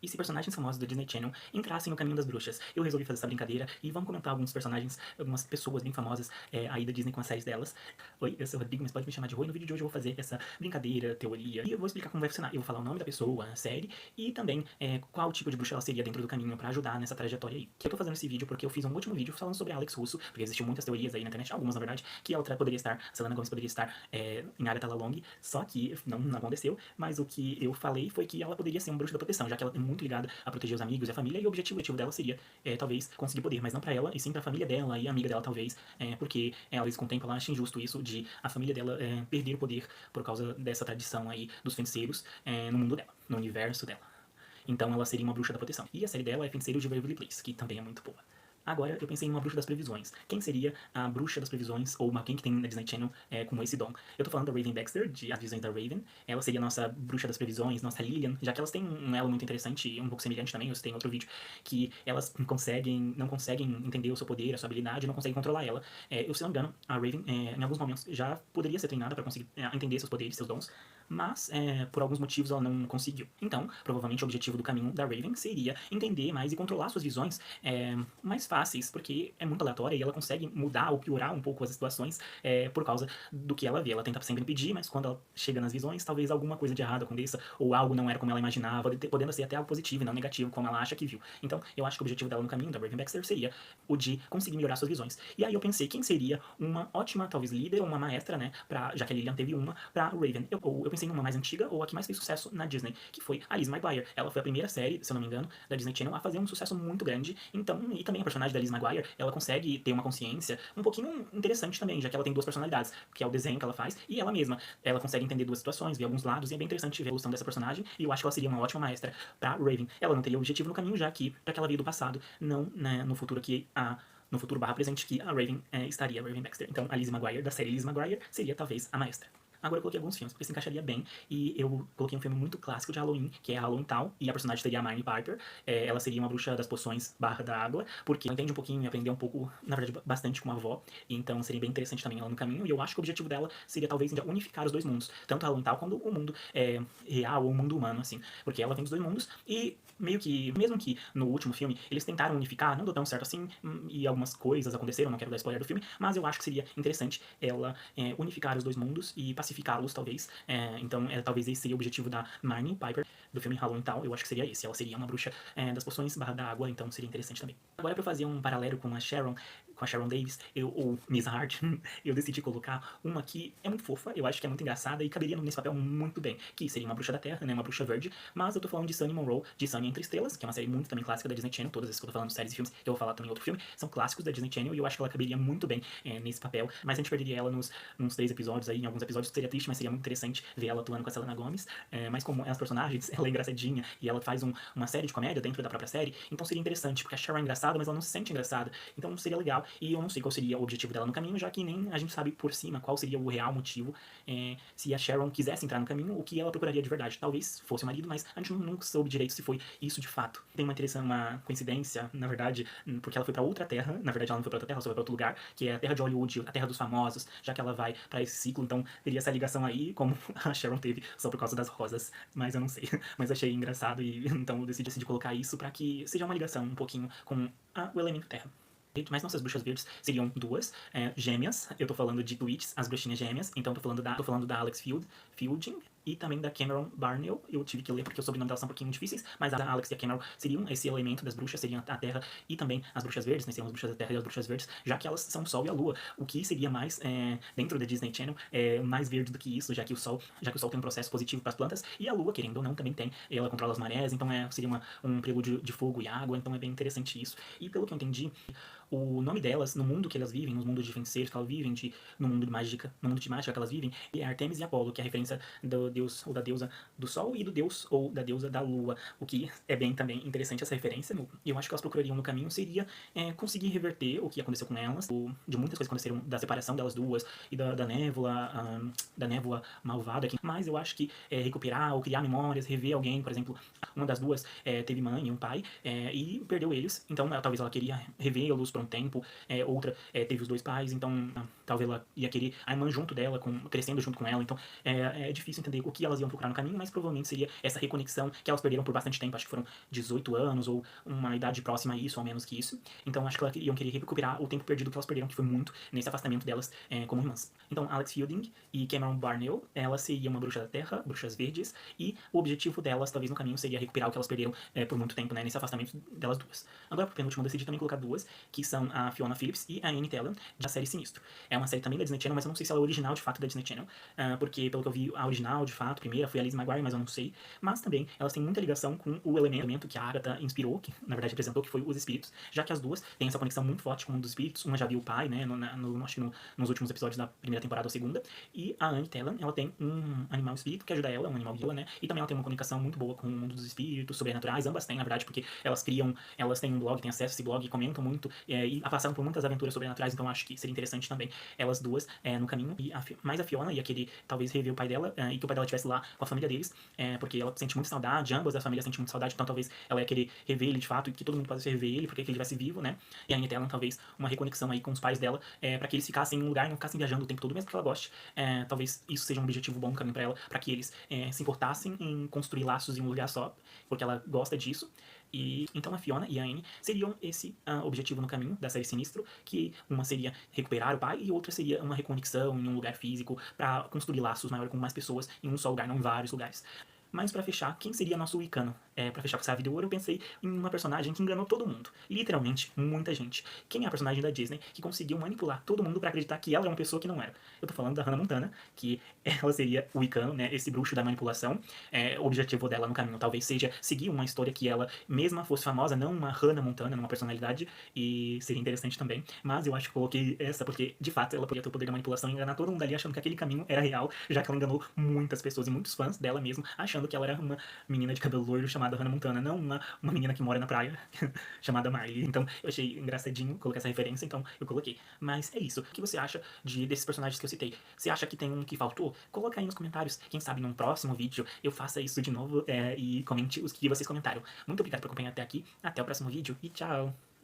E se personagens famosos da Disney Channel entrassem no caminho das bruxas? Eu resolvi fazer essa brincadeira e vamos comentar alguns personagens, algumas pessoas bem famosas aí da Disney com as séries delas. Oi, eu sou o Rodrigo, mas pode me chamar de Rui. No vídeo de hoje eu vou fazer essa brincadeira, teoria, e eu vou explicar como vai funcionar. Eu vou falar o nome da pessoa, a série, e também qual tipo de bruxa ela seria dentro do caminho pra ajudar nessa trajetória aí. Eu tô fazendo esse vídeo porque eu fiz um último vídeo falando sobre a Alex Russo, porque existiam muitas teorias aí na internet, algumas na verdade, que ela poderia estar, Selena Gomez poderia estar em Agatha Long, só que não aconteceu, mas o que eu falei foi que ela poderia ser uma bruxa da proteção, já que ela é muito ligada a proteger os amigos e a família, e o objetivo dela seria, talvez, conseguir poder, mas não pra ela, e sim pra família dela e a amiga dela, talvez, porque ela, com o tempo, ela acha injusto isso de a família dela perder o poder por causa dessa tradição aí dos feiticeiros no mundo dela, no universo dela. Então ela seria uma bruxa da proteção. E a série dela é Feiticeiros de Waverly Place, que também é muito boa. Agora eu pensei em uma bruxa das previsões. Quem seria a bruxa das previsões, ou quem que tem na Disney Channel com esse dom? Eu tô falando da Raven Baxter, de As Visões da Raven. Ela seria a nossa bruxa das previsões, nossa Lilian, já que elas têm um elo muito interessante e um pouco semelhante também, eu citei em outro vídeo, que elas não conseguem entender o seu poder, a sua habilidade, não conseguem controlar ela. Eu, se não me engano, a Raven, em alguns momentos, já poderia ser treinada para conseguir entender seus poderes, seus dons, mas por alguns motivos ela não conseguiu. Então, provavelmente o objetivo do caminho da Raven seria entender mais e controlar suas visões mais fáceis, porque é muito aleatória e ela consegue mudar ou piorar um pouco as situações por causa do que ela vê. Ela tenta sempre impedir, mas quando ela chega nas visões, talvez alguma coisa de errado aconteça, ou algo não era como ela imaginava, podendo ser até algo positivo e não negativo, como ela acha que viu. Então, eu acho que o objetivo dela no caminho da Raven Baxter seria o de conseguir melhorar suas visões. E aí eu pensei, quem seria uma ótima, talvez, líder ou uma maestra, né, já que a Lilian teve uma, pra Raven. Eu pensei em uma mais antiga, ou a que mais fez sucesso na Disney, que foi a Lizzie McGuire. Ela foi a primeira série, se eu não me engano, da Disney Channel a fazer um sucesso muito grande. Então, e também a personagem da Lizzie McGuire, ela consegue ter uma consciência um pouquinho interessante também, já que ela tem duas personalidades, que é o desenho que ela faz e ela mesma. Ela consegue entender duas situações, ver alguns lados, e é bem interessante ver a evolução dessa personagem, e eu acho que ela seria uma ótima maestra pra Raven. Ela não teria objetivo no caminho, já que ela veio do passado, não, né, no futuro no futuro barra presente que a Raven estaria, a Raven Baxter. Então a Lizzie McGuire, da série Lizzie McGuire, seria talvez a maestra. Agora eu coloquei alguns filmes, porque se encaixaria bem, e eu coloquei um filme muito clássico de Halloween, que é Halloween Town, e a personagem seria a Marnie Piper. Ela seria uma bruxa das poções barra da água, porque ela entende um pouquinho e aprendeu um pouco, na verdade, bastante com a avó, então seria bem interessante também ela no caminho, e eu acho que o objetivo dela seria talvez unificar os dois mundos, tanto Halloween Town quanto o mundo real, ou o mundo humano, assim, porque ela vem dos dois mundos, e meio que, mesmo que no último filme eles tentaram unificar, não deu tão certo assim, e algumas coisas aconteceram, não quero dar spoiler do filme, mas eu acho que seria interessante ela unificar os dois mundos e pacificá-los, talvez. Então, talvez esse seria o objetivo da Marnie Piper, do filme Halloween Town. Eu acho que seria esse. Ela seria uma bruxa das poções barra da água, então seria interessante também. Agora, pra fazer um paralelo com a Sharon Davis, ou Miss Hart, eu decidi colocar uma que é muito fofa, eu acho que é muito engraçada e caberia nesse papel muito bem, que seria uma bruxa da terra, né, uma bruxa verde, mas eu tô falando de Sunny Monroe, de Sunny Entre Estrelas, que é uma série muito também clássica da Disney Channel. Todas essas que eu tô falando, séries e filmes, que eu vou falar também em outro filme, são clássicos da Disney Channel, e eu acho que ela caberia muito bem nesse papel, mas a gente perderia ela nos 3 episódios aí, em alguns episódios seria triste, mas seria muito interessante ver ela atuando com a Selena Gomez, mas como é as personagens, ela é engraçadinha, e ela faz uma série de comédia dentro da própria série, então seria interessante, porque a Sharon é engraçada, mas ela não se sente engraçada, então seria legal, e eu não sei qual seria o objetivo dela no caminho, já que nem a gente sabe por cima qual seria o real motivo, se a Sharon quisesse entrar no caminho, o que ela procuraria de verdade. Talvez fosse o marido, mas a gente nunca soube direito se foi isso de fato. Tem uma coincidência, na verdade, porque ela foi pra outra terra, na verdade ela não foi pra outra terra, ela foi pra outro lugar, que é a terra de Hollywood, a terra dos famosos, já que ela vai pra esse ciclo, então teria essa ligação aí, como a Sharon teve, só por causa das rosas, mas eu não sei. Mas achei engraçado, e então eu decidi colocar isso pra que seja uma ligação um pouquinho com o elemento terra. Mas nossas bruxas verdes seriam duas gêmeas. Eu tô falando de Twitch, as bruxinhas gêmeas. Então tô falando da Alex Fielding e também da Cameron Barnell. Eu tive que ler porque os sobrenomes delas são um pouquinho difíceis, mas a Alex e a Cameron seriam esse elemento das bruxas, seriam a terra e também as bruxas verdes, né? Seriam as bruxas da terra e as bruxas verdes, já que elas são o sol e a lua. O que seria mais, dentro da Disney Channel, mais verde do que isso, já que o sol tem um processo positivo para as plantas, e a lua, querendo ou não, também tem. Ela controla as marés, então seria um prelúdio de fogo e água, então é bem interessante isso. E pelo que eu entendi, o nome delas, no mundo que elas vivem, nos mundos de feiticeiros que elas vivem, no mundo de mágica que elas vivem, é Artemis e Apolo, que é a referência do deus ou da deusa do sol e do deus ou da deusa da lua, o que é bem também interessante essa referência. E eu acho que elas procurariam no caminho seria conseguir reverter o que aconteceu com elas, de muitas coisas que aconteceram, da separação delas duas e da névoa malvada, mas eu acho que recuperar ou criar memórias, rever alguém, por exemplo, uma das duas teve mãe e um pai e perdeu eles, então talvez ela queria revê-los por um tempo, outra teve os dois pais, então talvez ela ia querer a irmã junto dela, crescendo junto com ela, então é difícil entender o que elas iam procurar no caminho, mas provavelmente seria essa reconexão que elas perderam por bastante tempo, acho que foram 18 anos ou uma idade próxima a isso, ou menos que isso. Então acho que elas iam querer recuperar o tempo perdido que elas perderam, que foi muito nesse afastamento delas como irmãs. Então Alex Fielding e Cameron Barnell, elas seriam uma bruxa da terra, bruxas verdes, e o objetivo delas, talvez no caminho, seria recuperar o que elas perderam por muito tempo, né, nesse afastamento delas duas. Agora, pro penúltimo, eu decidi também colocar duas, que são a Fiona Phillips e a Annie Talon, da série Sinistro. É uma série também da Disney Channel, mas eu não sei se ela é original de fato da Disney Channel, porque pelo que eu vi, a original de fato, primeira, foi a Lizzie McGuire, mas eu não sei. Mas também elas têm muita ligação com o elemento que a Agatha inspirou, que na verdade representou, que foi os espíritos, já que as duas têm essa conexão muito forte com um dos espíritos. Uma já viu o pai, né, acho que nos últimos episódios da primeira temporada ou segunda, e a Annie Talon, ela tem um animal espírito que ajuda ela, um animal guia, né, e também ela tem uma comunicação muito boa com o mundo dos espíritos, sobrenaturais, ambas têm, na verdade, porque elas têm um blog, têm acesso a esse blog, comentam muito, e passaram por muitas aventuras sobrenaturais, então acho que seria interessante também elas duas no caminho, e mais a Fiona ia querer talvez rever o pai dela, e que o pai dela estivesse lá com a família deles, porque ela sente muita saudade, ambas as famílias sentem muita saudade, então talvez ela ia querer rever ele de fato, e que todo mundo pudesse rever ele, porque ele estivesse vivo, né, e a Annie Talon talvez uma reconexão aí com os pais dela, para que eles ficassem em um lugar e não ficassem viajando o tempo todo, mesmo que ela goste, talvez isso seja um objetivo bom no caminho para ela, para que eles se importassem em construir laços em um lugar só, porque ela gosta disso. E então a Fiona e a Annie seriam esse objetivo no caminho da série Sinistro, que uma seria recuperar o pai e outra seria uma reconexão em um lugar físico para construir laços maior com mais pessoas em um só lugar, não em vários lugares. Mas pra fechar, quem seria nosso Wicano? Pra fechar com chave de ouro, eu pensei em uma personagem que enganou todo mundo. Literalmente, muita gente. Quem é a personagem da Disney que conseguiu manipular todo mundo pra acreditar que ela é uma pessoa que não era? Eu tô falando da Hannah Montana, que ela seria o Wicano, né? Esse bruxo da manipulação. O objetivo dela no caminho talvez seja seguir uma história que ela mesma fosse famosa, não uma Hannah Montana, uma personalidade, e seria interessante também. Mas eu acho que coloquei essa porque, de fato, ela poderia ter o poder da manipulação e enganar todo mundo ali achando que aquele caminho era real, já que ela enganou muitas pessoas e muitos fãs dela mesmo, achando que ela era uma menina de cabelo loiro chamada Hannah Montana, não uma menina que mora na praia chamada Miley. Então eu achei engraçadinho colocar essa referência, então eu coloquei. Mas é isso. O que você acha desses personagens que eu citei? Você acha que tem um que faltou? Coloca aí nos comentários. Quem sabe num próximo vídeo eu faça isso de novo e comente os que vocês comentaram. Muito obrigado por acompanhar até aqui. Até o próximo vídeo e tchau!